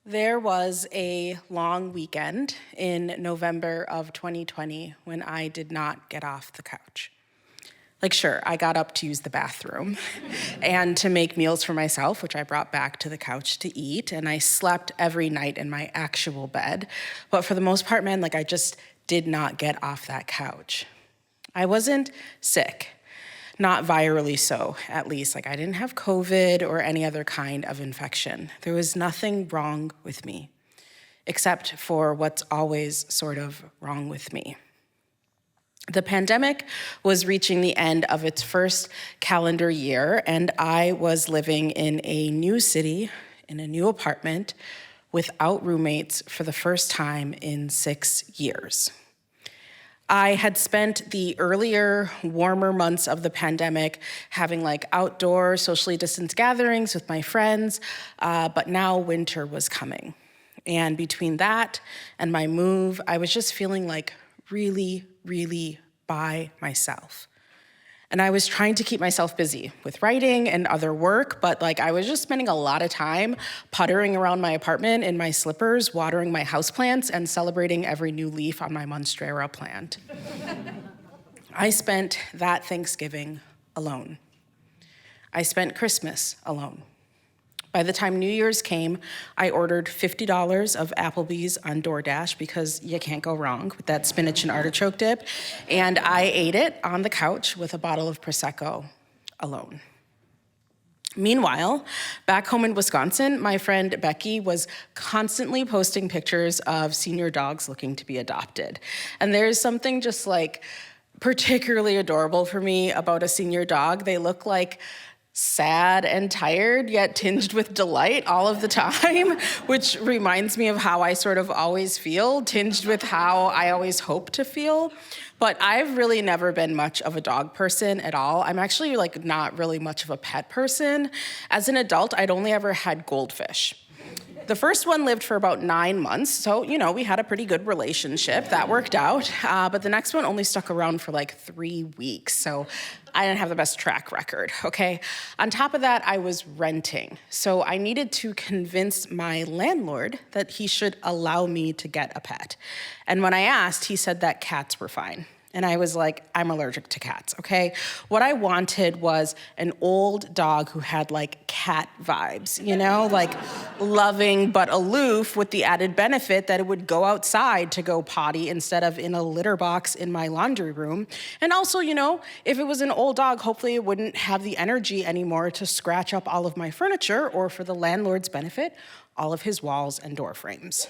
There was a long weekend in November of 2020 when I did not get off the couch. Like, sure, I got up to use the bathroom and to make meals for myself, which I brought back to the couch to eat, and I slept every night in my actual bed. But for the most part, man, I just did not get off that couch. I wasn't sick. Not virally so, at least. I didn't have COVID or any other kind of infection. There was nothing wrong with me, except for what's always sort of wrong with me. The pandemic was reaching the end of its first calendar year, and I was living in a new city, in a new apartment, without roommates for the first time in 6 years. I had spent the earlier, warmer months of the pandemic having outdoor socially distanced gatherings with my friends, but now winter was coming. And between that and my move, I was just feeling really, really by myself. And I was trying to keep myself busy with writing and other work, but I was just spending a lot of time puttering around my apartment in my slippers, watering my houseplants, and celebrating every new leaf on my monstera plant. I spent that Thanksgiving alone. I spent Christmas alone. By the time New Year's came, I ordered $50 of Applebee's on DoorDash because you can't go wrong with that spinach and artichoke dip, and I ate it on the couch with a bottle of Prosecco alone. Meanwhile, back home in Wisconsin, my friend Becky was constantly posting pictures of senior dogs looking to be adopted. And there's something just particularly adorable for me about a senior dog. They look sad and tired, yet tinged with delight all of the time, which reminds me of how I sort of always feel, tinged with how I always hope to feel. But I've really never been much of a dog person at all. I'm actually not really much of a pet person. As an adult, I'd only ever had goldfish. The first one lived for about 9 months, so, we had a pretty good relationship. That worked out. But the next one only stuck around for 3 weeks, so I didn't have the best track record, okay? On top of that, I was renting, so I needed to convince my landlord that he should allow me to get a pet. And when I asked, he said that cats were fine. And I was I'm allergic to cats, okay? What I wanted was an old dog who had cat vibes, loving but aloof, with the added benefit that it would go outside to go potty instead of in a litter box in my laundry room. And also, if it was an old dog, hopefully it wouldn't have the energy anymore to scratch up all of my furniture, or for the landlord's benefit, all of his walls and door frames.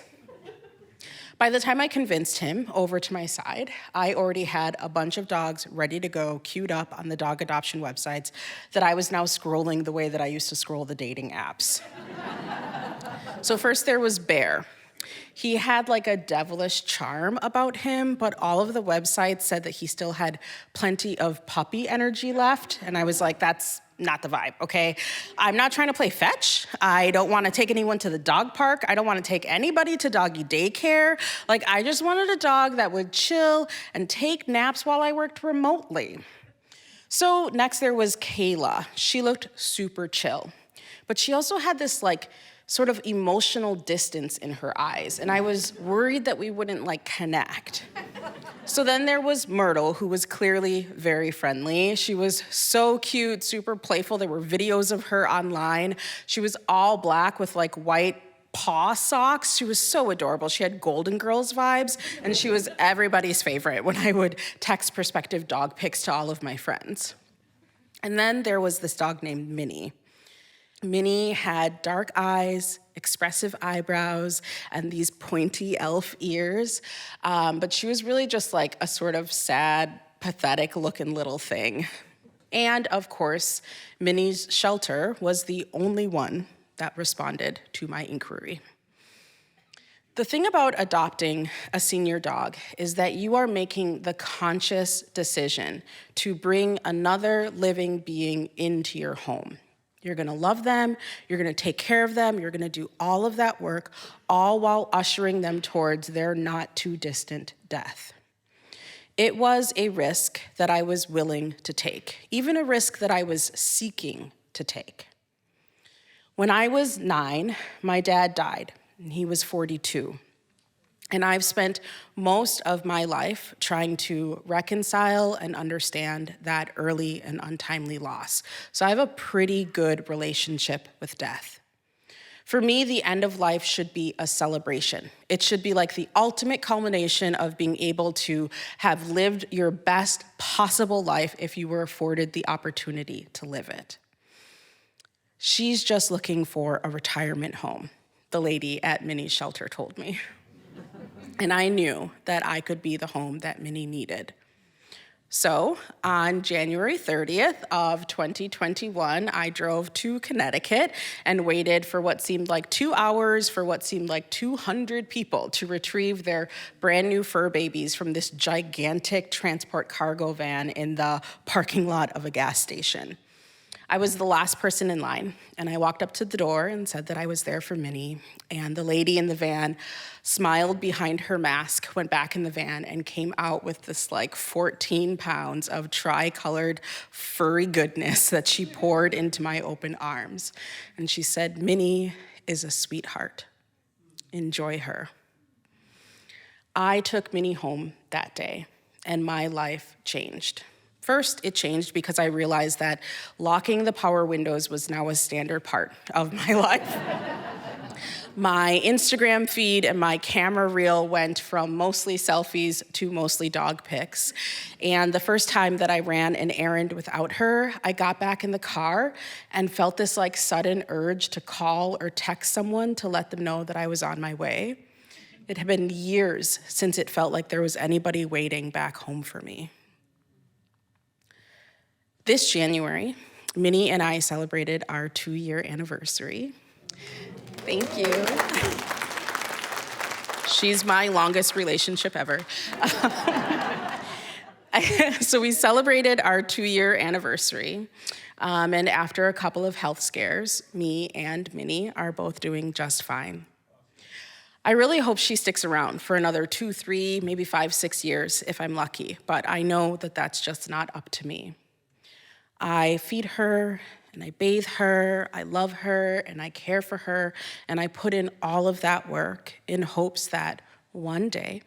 By the time I convinced him over to my side, I already had a bunch of dogs ready to go, queued up on the dog adoption websites that I was now scrolling the way that I used to scroll the dating apps. So first there was Bear. He had a devilish charm about him, but all of the websites said that he still had plenty of puppy energy left, and I was that's not the vibe, okay? I'm not trying to play fetch. I don't want to take anyone to the dog park. I don't want to take anybody to doggy daycare. I just wanted a dog that would chill and take naps while I worked remotely. So next there was Kayla. She looked super chill, but she also had this sort of emotional distance in her eyes, and I was worried that we wouldn't connect. So then there was Myrtle, who was clearly very friendly. She was so cute, super playful. There were videos of her online. She was all black with white paw socks. She was so adorable. She had Golden Girls vibes, and she was everybody's favorite when I would text prospective dog pics to all of my friends. And then there was this dog named Minnie. Minnie had dark eyes, expressive eyebrows, and these pointy elf ears, but she was really just a sort of sad, pathetic-looking little thing. And of course, Minnie's shelter was the only one that responded to my inquiry. The thing about adopting a senior dog is that you are making the conscious decision to bring another living being into your home. You're gonna love them, you're gonna take care of them, you're gonna do all of that work, all while ushering them towards their not too distant death. It was a risk that I was willing to take, even a risk that I was seeking to take. When I was 9, my dad died, and he was 42. And I've spent most of my life trying to reconcile and understand that early and untimely loss. So I have a pretty good relationship with death. For me, the end of life should be a celebration. It should be like the ultimate culmination of being able to have lived your best possible life if you were afforded the opportunity to live it. She's just looking for a retirement home, the lady at Minnie's shelter told me. And I knew that I could be the home that Minnie needed. So on January 30th of 2021, I drove to Connecticut and waited for what seemed like 2 hours for what seemed like 200 people to retrieve their brand new fur babies from this gigantic transport cargo van in the parking lot of a gas station. I was the last person in line, and I walked up to the door and said that I was there for Minnie, and the lady in the van smiled behind her mask, went back in the van, and came out with this like 14 pounds of tri-colored furry goodness that she poured into my open arms. And she said, "Minnie is a sweetheart. Enjoy her." I took Minnie home that day, and my life changed. First, it changed because I realized that locking the power windows was now a standard part of my life. My Instagram feed and my camera reel went from mostly selfies to mostly dog pics. And the first time that I ran an errand without her, I got back in the car and felt this like sudden urge to call or text someone to let them know that I was on my way. It had been years since it felt like there was anybody waiting back home for me. This January, Minnie and I celebrated our 2-year anniversary. Thank you. She's my longest relationship ever. So we celebrated our 2-year anniversary, and after a couple of health scares, me and Minnie are both doing just fine. I really hope she sticks around for another 2, 3, maybe 5, 6 years if I'm lucky, but I know that that's just not up to me. I feed her, and I bathe her, I love her, and I care for her, and I put in all of that work in hopes that one day,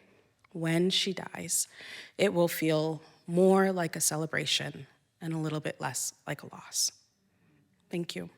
when she dies, it will feel more like a celebration and a little bit less like a loss. Thank you.